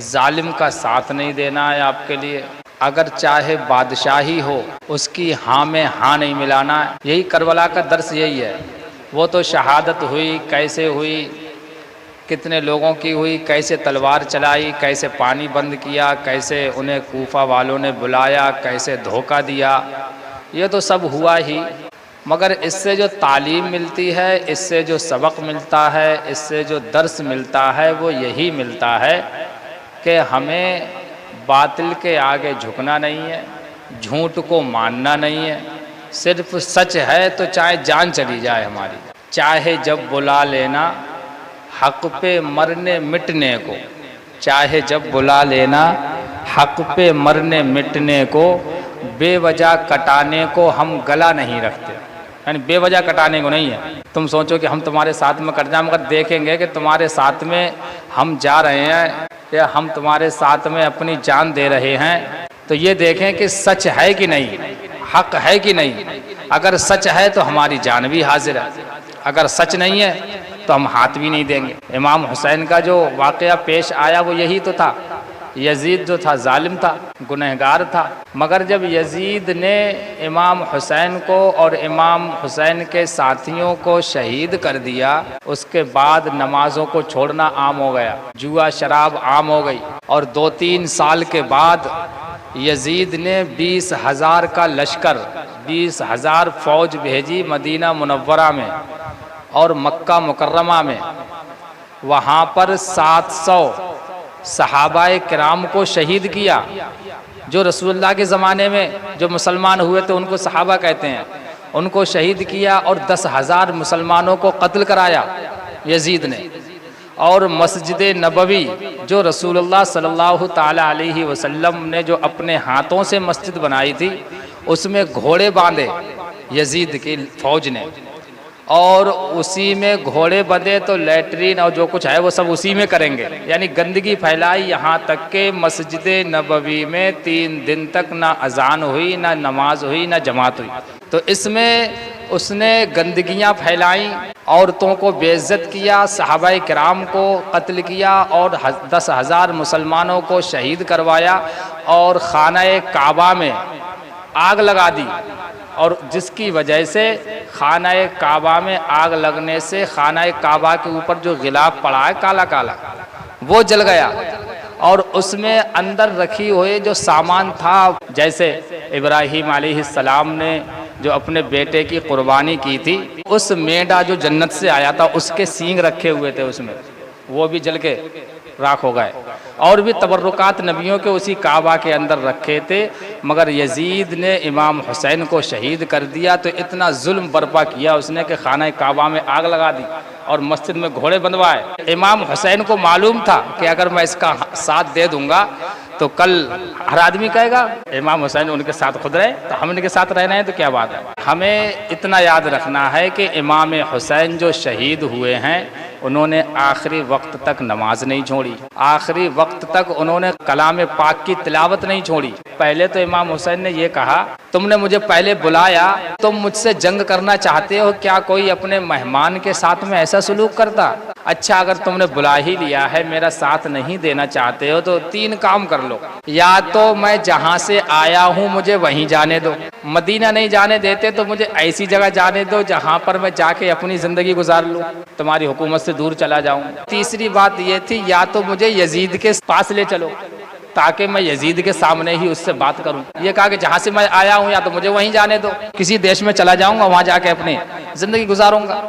जालिम का साथ नहीं देना है आपके लिए। अगर चाहे बादशाही हो, उसकी हाँ में हाँ नहीं मिलाना है। यही करबला का दर्स यही है। वो तो शहादत हुई, कैसे हुई, कितने लोगों की हुई, कैसे तलवार चलाई, कैसे पानी बंद किया, कैसे उन्हें कूफा वालों ने बुलाया, कैसे धोखा दिया, ये तो सब हुआ ही। मगर इससे जो तालीम मिलती है, इससे जो सबक मिलता है, इससे जो दर्स मिलता है, वो यही मिलता है कि हमें बातिल के आगे झुकना नहीं है, झूठ को मानना नहीं है। सिर्फ सच है तो चाहे जान चली जाए हमारी, चाहे जब बुला लेना हक पे मरने मिटने को, चाहे जब बुला लेना हक पे मरने मिटने को, बेवजह कटाने को हम गला नहीं रखते। यानी बेवजह कटाने को नहीं है। तुम सोचो कि हम तुम्हारे साथ में कट जाए, मगर देखेंगे कि तुम्हारे साथ में हम जा रहे हैं या हम तुम्हारे साथ में अपनी जान दे रहे हैं, तो ये देखें कि सच है कि नहीं, हक है कि नहीं। अगर सच है तो हमारी जान भी हाजिर है, अगर सच नहीं है तो हम हाथ भी नहीं देंगे। इमाम हुसैन का जो वाक़या पेश आया वो यही तो था। यजीद जो था जालिम था, गुनहगार था, मगर जब यजीद ने इमाम हुसैन को और इमाम हुसैन के साथियों को शहीद कर दिया, उसके बाद नमाजों को छोड़ना आम हो गया, जुआ शराब आम हो गई। और 2-3 साल के बाद यजीद ने 20,000 का लश्कर, 20,000 फौज भेजी मदीना मुनव्वरा में और मक्का मुकर्रमा में। वहाँ पर 700 सहाबाए किराम को शहीद किया। जो रसूलुल्लाह के ज़माने में जो मुसलमान हुए थे उनको सहाबा कहते हैं, उनको शहीद किया और 10,000 मुसलमानों को कत्ल कराया यजीद ने। और मस्जिद नबवी जो रसूलुल्लाह सल्लल्लाहु ताला अलैहि वसल्लम ने जो अपने हाथों से मस्जिद बनाई थी, उसमें घोड़े बांधे यजीद की फौज ने, और उसी में घोड़े बंधे तो लैट्रीन और जो कुछ है वो सब उसी में करेंगे। यानी गंदगी फैलाई, यहाँ तक के मस्जिद नबवी में 3 दिन तक ना अजान हुई, ना नमाज हुई, ना जमात हुई। तो इसमें उसने गंदगियाँ फैलाई, औरतों को बेइज्जत किया, सहाबाए किराम को कत्ल किया और 10,000 मुसलमानों को शहीद करवाया और खाना काबा में आग लगा दी। और जिसकी वजह से खाना काबा में आग लगने से खाना काबा के ऊपर जो गिलाफ पड़ा है काला काला, वो जल गया। और उसमें अंदर रखी हुए जो सामान था, जैसे इब्राहीम अलैहिस्सलाम ने जो अपने बेटे की कुर्बानी की थी, उस मेंढा जो जन्नत से आया था उसके सींग रखे हुए थे उसमें, वो भी जल के राख हो गए। और भी तबर्रुकात नबियों के उसी काबा के अंदर रखे थे, मगर यजीद ने इमाम हुसैन को शहीद कर दिया। तो इतना जुल्म बर्पा किया उसने कि खाना काबा में आग लगा दी और मस्जिद में घोड़े बंधवाए। इमाम हुसैन को मालूम था कि अगर मैं इसका साथ दे दूंगा तो कल हर आदमी कहेगा इमाम हुसैन उनके साथ खुद रहे, तो हम इनके साथ रहना है तो क्या बात है। हमें इतना याद रखना है कि इमाम हुसैन जो शहीद हुए हैं, उन्होंने आखिरी वक्त तक नमाज नहीं छोड़ी, आखिरी वक्त तक उन्होंने कलाम पाक की तिलावत नहीं छोड़ी। पहले तो इमाम हुसैन ने ये कहा, तुमने मुझे पहले बुलाया, तुम मुझसे जंग करना चाहते हो, क्या कोई अपने मेहमान के साथ में ऐसा सलूक करता? अच्छा, अगर तुमने बुला ही लिया है, मेरा साथ नहीं देना चाहते हो, तो 3 काम कर लो। या तो मैं जहाँ से आया हूँ मुझे वहीं जाने दो, मदीना नहीं जाने देते तो मुझे ऐसी जगह जाने दो जहाँ पर मैं जाके अपनी ज़िंदगी गुजार लूँ, तुम्हारी हुकूमत से दूर चला जाऊँ। तीसरी बात ये थी, या तो मुझे यजीद के पास ले चलो ताकि मैं यजीद के सामने ही उससे बात करूं। ये कहा कि जहाँ से मैं आया हूँ या तो मुझे वहीं जाने दो, किसी देश में चला जाऊंगा, वहाँ जाके अपनी ज़िंदगी गुजारूंगा,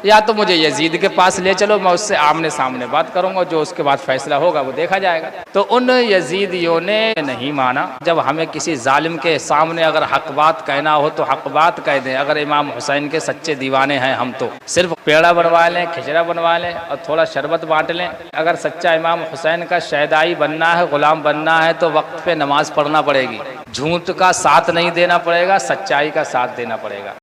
या तो मुझे यजीद के पास ले चलो, मैं उससे आमने सामने बात करूंगा, जो उसके बाद फैसला होगा वो देखा जाएगा। तो उन यजीदियों ने नहीं माना। जब हमें किसी जालिम के सामने अगर हक बात कहना हो तो हक बात कह दें। अगर इमाम हुसैन के सच्चे दीवाने हैं हम, तो सिर्फ पेड़ा बनवा लें, खिचड़ा बनवा लें और थोड़ा शरबत बांट लें। अगर सच्चा इमाम हुसैन का शहदाई बनना है, गुलाम बनना है, तो वक्त पे नमाज पढ़ना पड़ेगी, झूठ का साथ नहीं देना पड़ेगा, सच्चाई का साथ देना पड़ेगा।